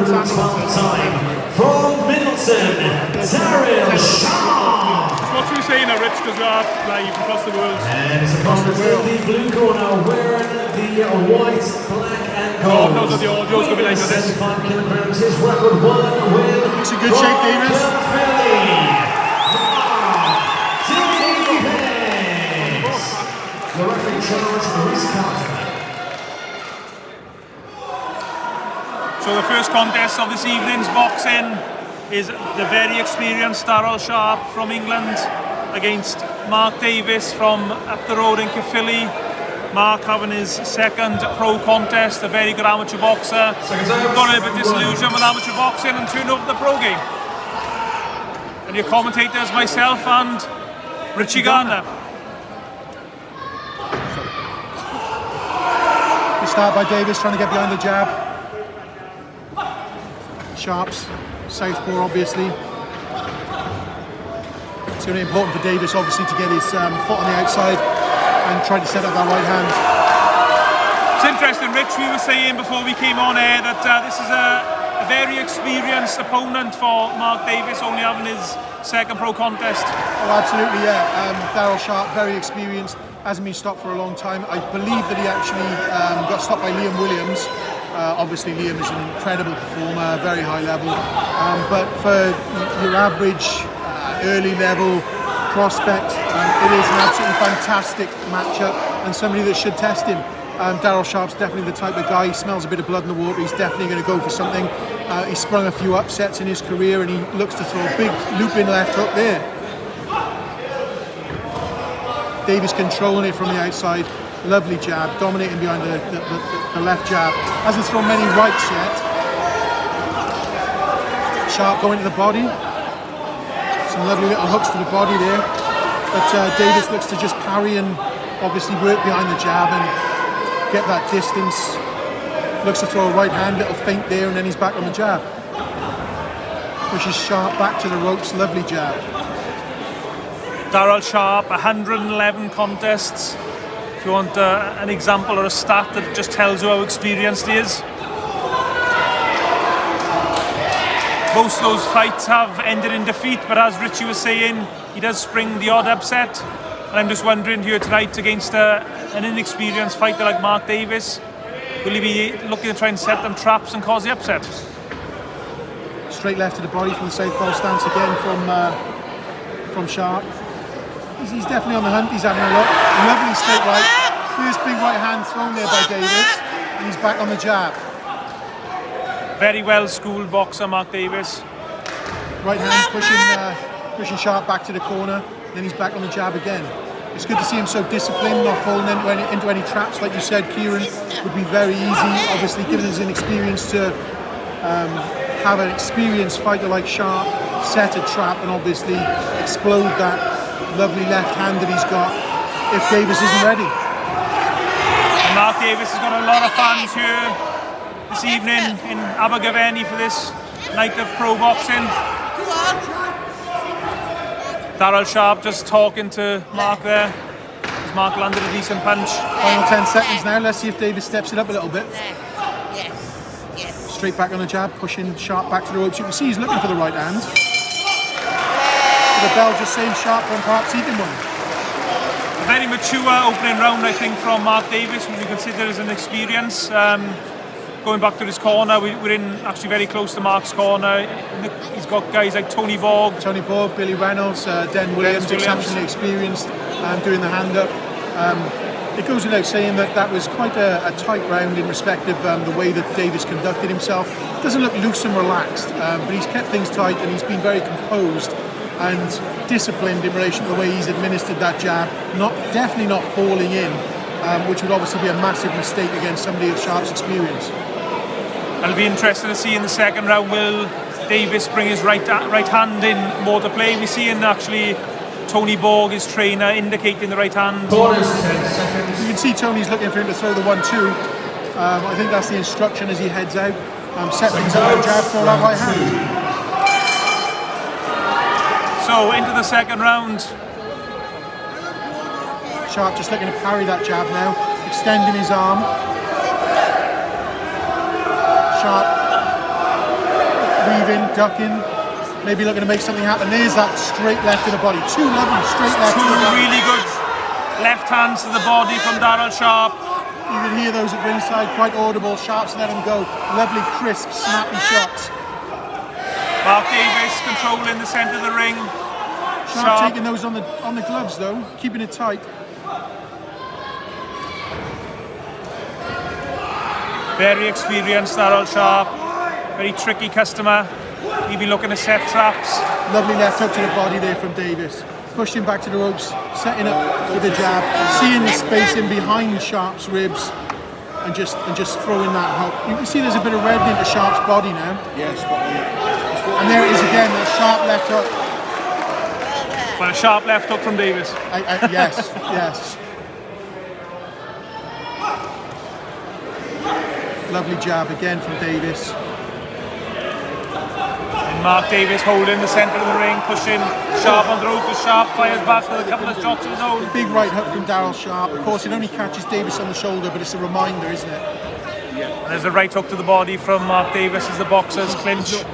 time from Middleton, Davies. What you were saying, Rich, because we are live across the world. And his opponent in the blue corner wearing the white, black and gold. God knows what the audio's going to be like with this. 75 kilograms, his record one win. It's in good shape, Davies. The referee charge, Maurice Carter. So the first contest of this evening's boxing is the very experienced Daryl Sharp from England against Mark Davies from up the road in Caerphilly. Mark having his second pro contest, a very good amateur boxer. Got a little bit disillusioned with amateur boxing and turned over to the pro game. And your commentators, myself and Richie Garner. Good start by Davies, trying to get behind the jab. Sharp's southpaw, obviously. It's going to be important for Davies, obviously, to get his foot on the outside and try to set up that right hand. It's interesting, Rich, we were saying before we came on air that this is a very experienced opponent for Mark Davies, only having his second pro contest. Oh, absolutely, yeah. Daryl Sharp, very experienced, hasn't been stopped for a long time. I believe that he actually got stopped by Liam Williams. Obviously Liam is an incredible performer, very high level, but for your average early level prospect, it is an absolutely fantastic matchup and somebody that should test him. Daryl Sharp's definitely the type of guy, he smells a bit of blood in the water, he's definitely going to go for something. He's sprung a few upsets in his career and he looks to throw a big looping left hook there. Davies controlling it from the outside. Lovely jab, dominating behind the left jab. Hasn't thrown many rights yet. Sharp going to the body. Some lovely little hooks to the body there. But Davies looks to just parry and obviously work behind the jab and get that distance. Looks to throw a right hand, little feint there, and then he's back on the jab. Pushes Sharp back to the ropes, lovely jab. Daryl Sharp, 111 contests. If you want an example or a stat that just tells you how experienced he is. Most of those fights have ended in defeat, but as Richie was saying, he does spring the odd upset. And I'm just wondering here tonight against an inexperienced fighter like Mark Davies, will he be looking to try and set them traps and cause the upset? Straight left to the body from the southpaw stance again from Sharp. He's definitely on the hunt, he's having a look. Lovely straight right. First big right hand thrown there by Davies. And he's back on the jab. Very well schooled boxer, Mark Davies. Right hand pushing Sharp back to the corner. Then he's back on the jab again. It's good to see him so disciplined, not falling into any traps. Like you said, Kieran, would be very easy. Obviously, given his inexperience to have an experienced fighter like Sharp set a trap and obviously explode that lovely left hand that he's got if Davies isn't ready. And Mark Davies has got a lot of fans here this evening in Abergavenny for this night of pro boxing. Daryl Sharp just talking to Mark there. As Mark landed a decent punch. Final 10 seconds now, let's see if Davies steps it up a little bit. Straight back on the jab, pushing Sharp back to the ropes. You can see he's looking for the right hand. The bell just saying Sharp from perhaps even one. A very mature opening round, I think, from Mark Davies, who we consider as an experience. Going back to his corner, we're in actually very close to Mark's corner. He's got guys like Tony Borg, Billy Reynolds, Den Williams, exceptionally experienced doing the hand up. It goes without saying that was quite a tight round in respect of the way that Davies conducted himself. Doesn't look loose and relaxed, but he's kept things tight and he's been very composed and disciplined in relation to the way he's administered that jab, definitely not falling in, which would obviously be a massive mistake against somebody of Sharp's experience. It'll be interesting to see in the second round, will Davies bring his right hand in more to play? We're seeing actually Tony Borg, his trainer, indicating the right hand. You can see Tony's looking for him to throw the 1-2. I think that's the instruction as he heads out. Set things up with jab, throw that right hand. So into the second round. Sharp just looking to parry that jab now, extending his arm. Sharp weaving, ducking, maybe looking to make something happen. There's that straight left to the body. Two lovely straight left to the body. Really good left hands to the body from Daryl Sharp. You can hear those at ringside, quite audible. Sharp's let him go. Lovely, crisp, snappy shots. Mark Davies controlling the centre of the ring. Sharp taking those on the gloves though, keeping it tight. Very experienced, Daryl Sharp. Very tricky customer. He'll be looking to set traps. Lovely left hook to the body there from Davies. Pushed him back to the ropes, setting up with the jab, seeing the space in behind Sharp's ribs, and just throwing that hook. You can see there's a bit of red into Sharp's body now. Yes, and there it is again, that sharp left hook. Well, a sharp left hook from Davies. Yes, yes. Lovely jab again from Davies. Mark Davies holding the centre of the ring, pushing Sharp on the rope, as Sharp fires back with a couple of shots of his own. Big right hook from Daryl Sharp. Of course, it only catches Davies on the shoulder, but it's a reminder, isn't it? Yeah. There's a right hook to the body from Mark Davies as the boxers clinch.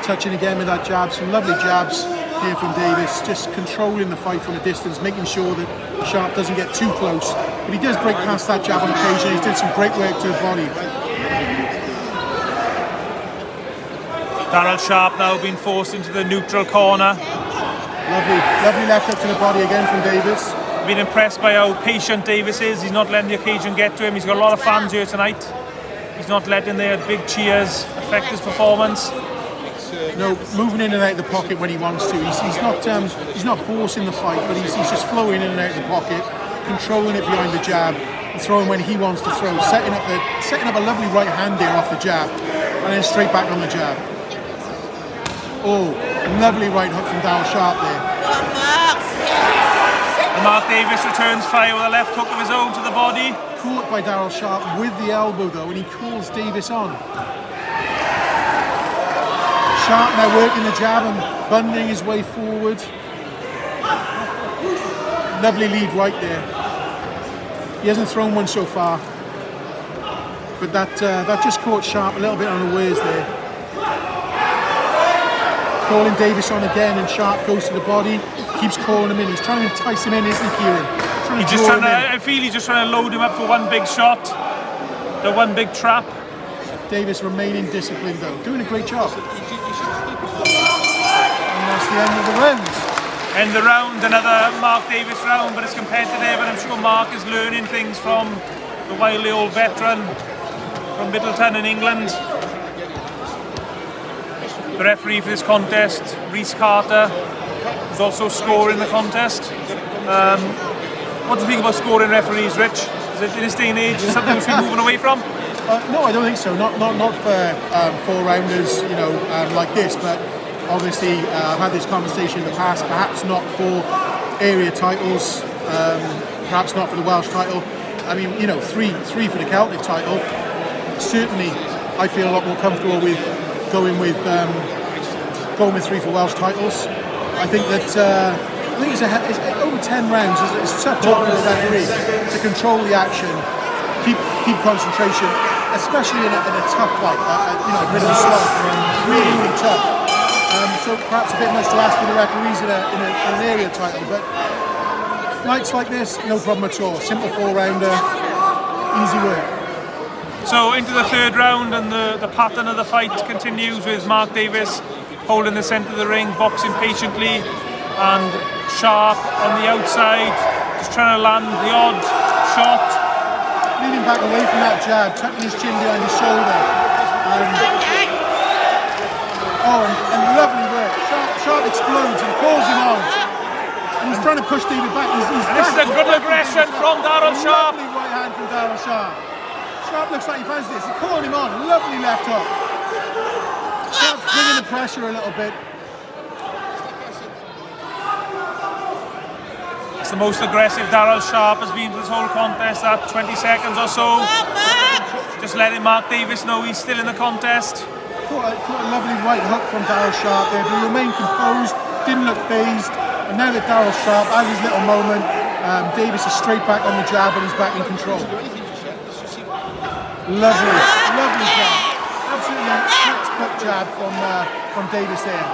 Touching again with that jab, some lovely jabs here from Davies, just controlling the fight from a distance, making sure that Sharp doesn't get too close. But he does break past that jab on occasion. He's done some great work to his body. Daryl Sharp now being forced into the neutral corner. Lovely left hook to the body again from Davies. Been impressed by how patient Davies is. He's not letting the occasion get to him. He's got a lot of fans here tonight. He's not letting their big cheers affect his performance. No, moving in and out of the pocket when he wants to. He's not forcing the fight, but he's just flowing in and out of the pocket, controlling it behind the jab, and throwing when he wants to throw. Setting up a lovely right hand there off the jab, and then straight back on the jab. Oh, lovely right hook from Daryl Sharp there. And Mark Davies returns fire with a left hook of his own to the body. Caught by Daryl Sharp with the elbow though, and he calls Davies on. Sharp now working the jab and bundling his way forward. Lovely lead right there. He hasn't thrown one so far, but that just caught Sharp a little bit unawares there. Calling Davies on again, and Sharp goes to the body, keeps calling him in. He's trying to entice him in, isn't he, Kieran? I feel he's just trying to load him up for one big shot, the one big trap. Davies remaining disciplined though, doing a great job. And that's the end of the round. End the round, another Mark Davies round, but it's competitive, and I'm sure Mark is learning things from the wily old veteran from Middleton in England. The referee for this contest, Rhys Carter, is also scoring the contest. What do you think about scoring referees, Rich? Is it in this day and age something we should be moving away from? No, I don't think so. Not for four rounders, like this. But obviously, I've had this conversation in the past. Perhaps not for area titles. Perhaps not for the Welsh title. I mean, three for the Celtic title. Certainly, I feel a lot more comfortable with going with 3 for Welsh titles. I think that it's over 10 rounds. It's a tough job for the referee to control the action, keep concentration, especially in a tough fight. Really slow, really tough. So perhaps a bit much to ask for the referees in an area title, but fights like this, no problem at all. Simple 4-rounder, easy work. So into the third round, and the pattern of the fight continues with Mark Davies holding the centre of the ring, boxing patiently, and Sharp on the outside, just trying to land the odd shot. Leaning back away from that jab, tucking his chin behind his shoulder. And lovely work. Sharp explodes and calls him on. And he's trying to push David back. This is a good aggression from Daryl Sharp. Lovely right hand from Daryl Sharp. Sharp looks like he fancies this. He's calling him on. Lovely left hook. Sharp's bringing the pressure a little bit. It's the most aggressive Daryl Sharp has been for this whole contest at 20 seconds or so. Just letting Mark Davies know he's still in the contest. Caught a lovely right hook from Daryl Sharp there, but he remained composed, didn't look phased. And now that Daryl Sharp has his little moment, Davies is straight back on the jab and he's back in control. Lovely jab. Absolutely textbook jab from Davies there.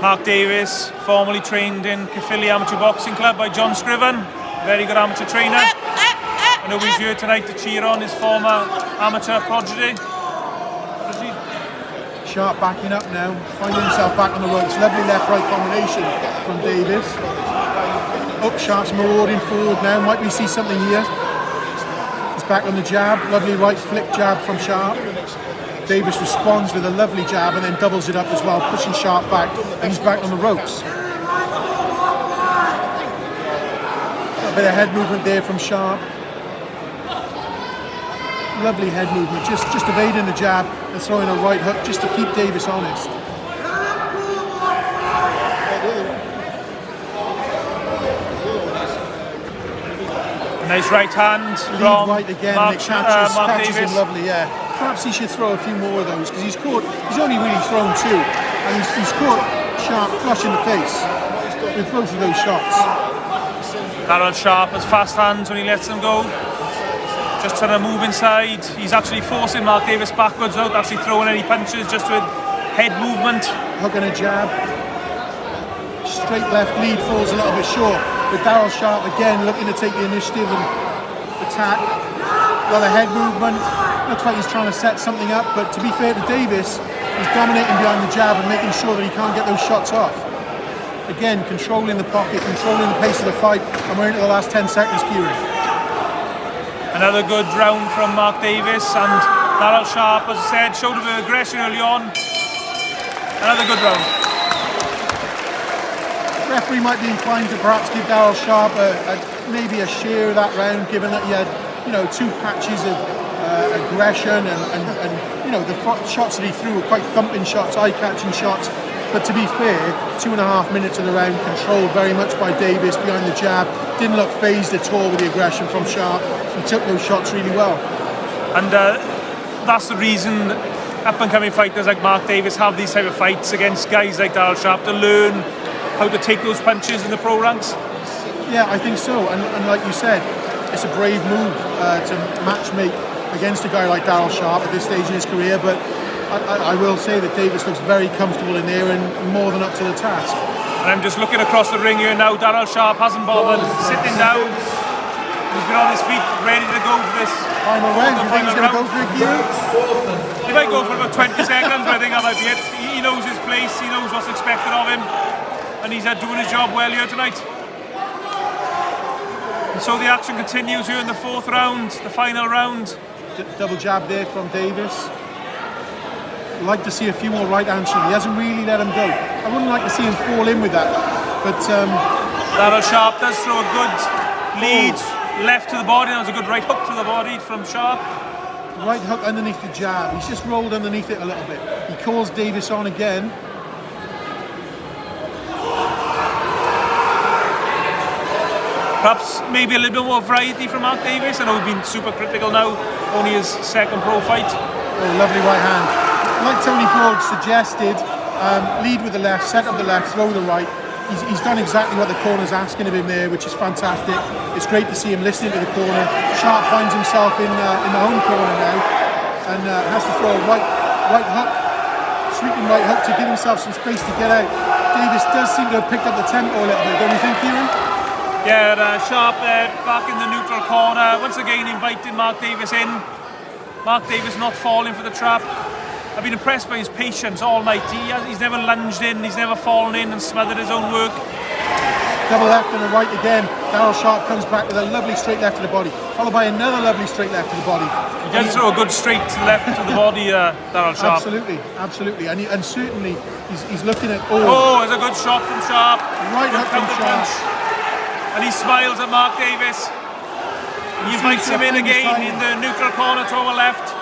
Mark Davies, formerly trained in Caerphilly Amateur Boxing Club by John Scriven, very good amateur trainer. I know he's here tonight to cheer on his former amateur prodigy. Sharp backing up now, finding himself back on the ropes. Lovely left-right combination from Davies. Up, Sharp's marauding forward now. Might we see something here? He's back on the jab. Lovely right flick jab from Sharp. Davies responds with a lovely jab and then doubles it up as well, pushing Sharp back, and he's back on the ropes. A bit of head movement there from Sharp. Lovely head movement, just evading the jab and throwing a right hook just to keep Davies honest. Nice right hand Lead right again, Mark, and it catches Davies. him lovely, yeah. Perhaps he should throw a few more of those because he's only really thrown two, and he's caught Sharp flush in the face with both of those shots. Darryl Sharp has fast hands when he lets them go. Just trying to move inside. He's actually forcing Mark Davies backwards without actually throwing any punches, just with head movement. Hook and a jab. Straight left lead falls a little bit short, but Darryl Sharp again looking to take the initiative and attack. A lot of head movement. Looks like he's trying to set something up, but to be fair to Davies, he's dominating behind the jab and making sure that he can't get those shots off. Again, controlling the pocket, controlling the pace of the fight, and we're into the last 10 seconds, Kieran. Another good round from Mark Davies, and Darryl Sharp, as I said, showed a bit of aggression early on. Another good round. The referee might be inclined to perhaps give Darryl Sharp maybe a share of that round, given that he had, two patches of aggression and the shots that he threw were quite thumping shots, eye-catching shots. But to be fair, 2.5 minutes of the round controlled very much by Davies behind the jab. Didn't look phased at all with the aggression from Sharp. He took those shots really well. And that's the reason up-and-coming fighters like Mark Davies have these type of fights against guys like Darryl Sharp, to learn how to take those punches in the pro ranks. Yeah, I think so. And like you said, it's a brave move to matchmake against a guy like Darryl Sharp at this stage in his career, but I will say that Davies looks very comfortable in there and more than up to the task. And I'm just looking across the ring here now. Darryl Sharp hasn't bothered sitting down. He's been on his feet, ready to go for this final round. You think he's going to go for it, Kieran? He might go for about 20 seconds, but I think that might be it. He knows his place, he knows what's expected of him, and he's doing his job well here tonight. And so the action continues here in the fourth round, the final round. Double jab there from Davies. I'd like to see a few more right hands from him. He hasn't really let him go. I wouldn't like to see him fall in with that. But Darryl Sharp does throw a good lead left to the body. That was a good right hook to the body from Sharp. Right hook underneath the jab. He's just rolled underneath it a little bit. He calls Davies on again. Perhaps maybe a little bit more variety from Mark Davies. I know we've been super critical now, only his second pro fight. Oh, lovely right hand. Like Tony Broad suggested, lead with the left, set up the left, throw the right. He's done exactly what the corner's asking of him there, which is fantastic. It's great to see him listening to the corner. Sharp finds himself in the home corner now and has to throw a right hook, sweeping right hook to give himself some space to get out. Davies does seem to have picked up the tempo a little bit, don't you think, Kieran? Yeah, Sharp back in the neutral corner, once again inviting Mark Davies in. Mark Davies not falling for the trap. I've been impressed by his patience all night. He's never lunged in, he's never fallen in and smothered his own work. Double left and a right again. Darryl Sharp comes back with a lovely straight left to the body, followed by another lovely straight left to the body. He does throw a good straight to the left to the body, Darryl Sharp. Absolutely. And certainly he's looking at... Oh, there's a good shot from Sharp. Right hook from Sharp. And he smiles at Mark Davies. He invites him in again in the neutral corner, throw a left.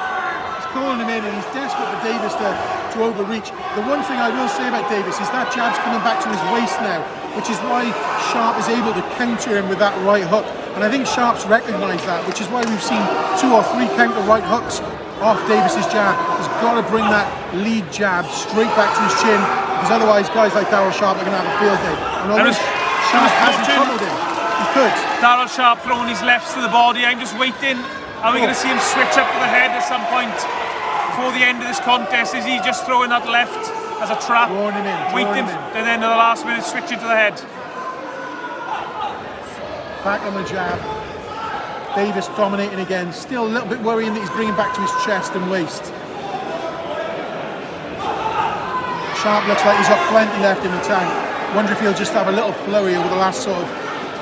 Calling him in, and he's desperate for Davies to overreach. The one thing I will say about Davies is that jab's coming back to his waist now, which is why Sharp is able to counter him with that right hook. And I think Sharp's recognised that, which is why we've seen 2 or 3 counter right hooks off Davies' jab. He's got to bring that lead jab straight back to his chin, because otherwise guys like Darryl Sharp are going to have a field day. And Sharp hasn't troubled him. He could. Darryl Sharp throwing his lefts to the body. I'm just waiting. Are we going to see him switch up to the head at some point? before the end of this contest? Is he just throwing that left as a trap, Drawing him in, waiting, and then at the last minute switch it to the head? Back on the jab. Davies dominating again. Still a little bit worrying that he's bringing back to his chest and waist. Sharp looks like he's got plenty left in the tank. Wonder if he'll just have a little flurry over the last sort of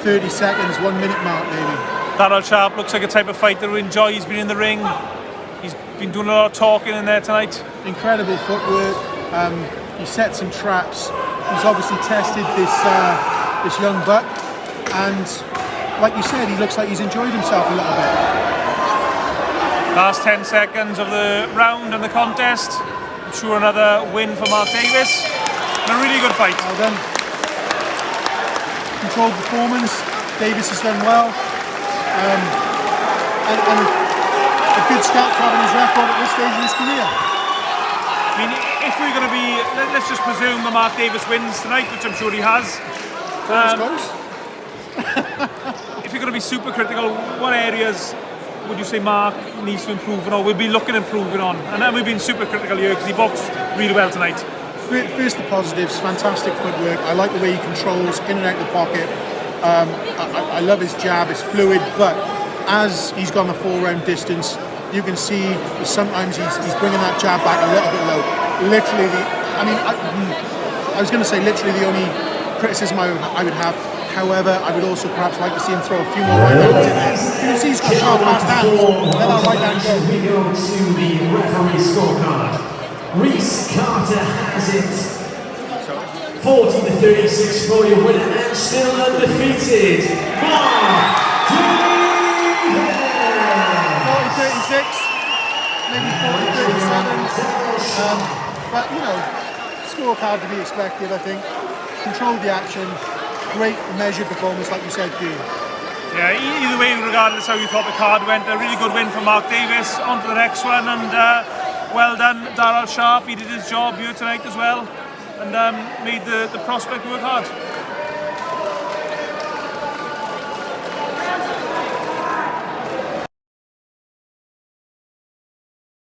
30 seconds, 1 minute mark maybe. Daryl Sharp looks like a type of fighter who enjoys being in the ring. He's been doing a lot of talking in there tonight. Incredible footwork. He set some traps. He's obviously tested this young buck, and like you said, he looks like he's enjoyed himself a little bit. Last 10 seconds of the round and the contest. I'm sure another win for Mark Davies. And a really good fight. Well done. Controlled performance. Davies has done well. And a good scalp covering his record at this stage in his career. I mean, if we're going to be, let's just presume that Mark Davies wins tonight, which I'm sure he has. If you're going to be super critical, what areas would you say Mark needs to improve on, or we'll be looking at improving on? And then we've been super critical here because he boxed really well tonight. First the positives, fantastic footwork. I like the way he controls in and out of the pocket. I love his jab, it's fluid, but as he's gone the 4-round distance, you can see sometimes he's bringing that jab back a little bit low. Literally, I was going to say literally the only criticism I would have. However, I would also perhaps like to see him throw a few more right hands in there. You can see he's got sharp fast hands. Let that right hand go. We go to the referee scorecard. Reese Carter has it 40-36 for your winner and still undefeated. 40-36, maybe 40-37. But you know, scorecard to be expected, I think. Controlled the action. Great measured performance, like you said, Dean. Yeah, either way, regardless how you thought the card went, a really good win for Mark Davies. On to the next one, and well done, Daryl Sharp. He did his job here tonight as well, and made the prospect work hard.